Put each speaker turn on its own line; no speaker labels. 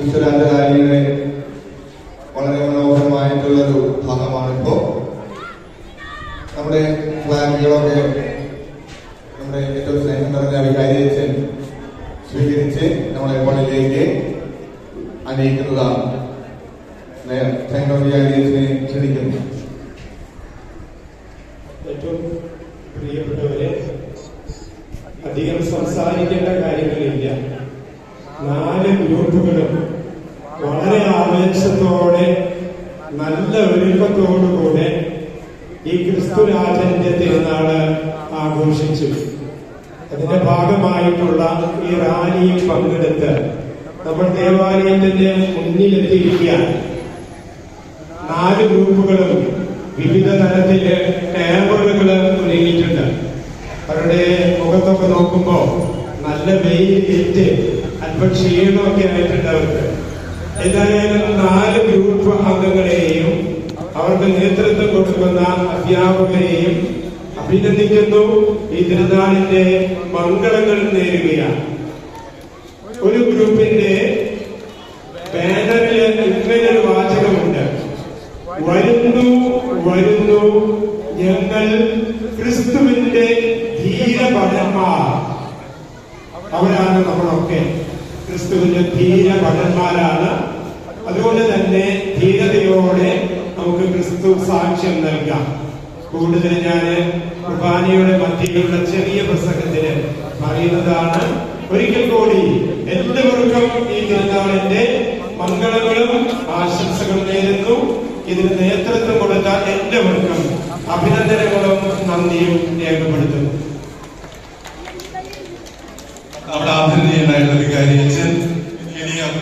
ഈശ്വരാന്തകാരിയുടെ വളരെ മനോഹരമായിട്ടുള്ളൊരു ഭാഗമാണിപ്പോൾ. നമ്മുടെ ഫ്ലാഗുകളൊക്കെ നമ്മുടെ ഏറ്റവും സ്നേഹം നിറഞ്ഞ വികാരിയച്ഛൻ സ്വീകരിച്ച് നമ്മളെ പള്ളിയിലേക്ക് അണിയിക്കുന്നതാണ്. വികാരിയച്ഛനെ ക്ഷണിക്കുന്നു.
ഏറ്റവും പ്രിയപ്പെട്ടവരെ, അധികം സംസാരിക്കേണ്ട കാര്യങ്ങളില്ല. 4 ഗ്രൂപ്പുകളും വളരെ ആവേശത്തോടെ നല്ല ഒരുക്കത്തോടുകൂടെ ഈ ക്രിസ്തുരാജന്റെ തിരുനാള് ആഘോഷിച്ചു. അതിന്റെ ഭാഗമായിട്ടുള്ള ഈ റാലിയിൽ പങ്കെടുത്ത് നമ്മൾ ദേവാലയത്തിന്റെ മുന്നിലെത്തിയിരിക്കാൻ 4 ഗ്രൂപ്പുകളും വിവിധ തരത്തില് ടേബിളുകൾ ഒരുങ്ങിയിട്ടുണ്ട്. അവരുടെ മുഖത്തൊക്കെ നോക്കുമ്പോ നല്ല വെയിലേറ്റ് അല്പം ക്ഷീണമൊക്കെ ആയിട്ടുണ്ട് അവർക്ക്. ഏതായാലും 4 ഗ്രൂപ്പ് അംഗങ്ങളെയും അവർക്ക് നേതൃത്വം കൊടുക്കുന്ന അധ്യാപകരെയും അഭിനന്ദിക്കുന്നു. ഈ തിരുനാളിന്റെ മംഗളങ്ങൾ നേരുകയാണ്. ഒരു ഗ്രൂപ്പിന്റെ ബാനറിൽ ഇങ്ങനൊരു വാചകമുണ്ട്: വരുന്നു വരുന്നു ഞങ്ങൾ ക്രിസ്തുവിന്റെ ധീരഭടന്മാർ. അവരാണ് നമ്മളൊക്കെ, ക്രിസ്തുവിന്റെ ധീരഭടന്മാരാണ്. അതുകൊണ്ട് തന്നെ ധീരതയോടെ നമുക്ക് ക്രിസ്തു സാക്ഷ്യം നൽകാം. കൂടുതൽ ഞാൻ കുർബാനയുടെ മധ്യയുള്ള ചെറിയ പ്രസംഗത്തിന് പറയുന്നതാണ്. ഒരിക്കൽ കൂടി എല്ലാവർക്കും ഈ തിരുനാളിന്റെ മംഗളങ്ങളും ആശംസകളും നേരുന്നു. ഇതിന് നേതൃത്വം കൊടുത്ത എല്ലാവർക്കും അഭിനന്ദനങ്ങളും നന്ദിയും രേഖപ്പെടുത്തുന്നു.
നമ്മുടെ ആദരണീയനായിട്ടുള്ള വികാരിയച്ഛൻ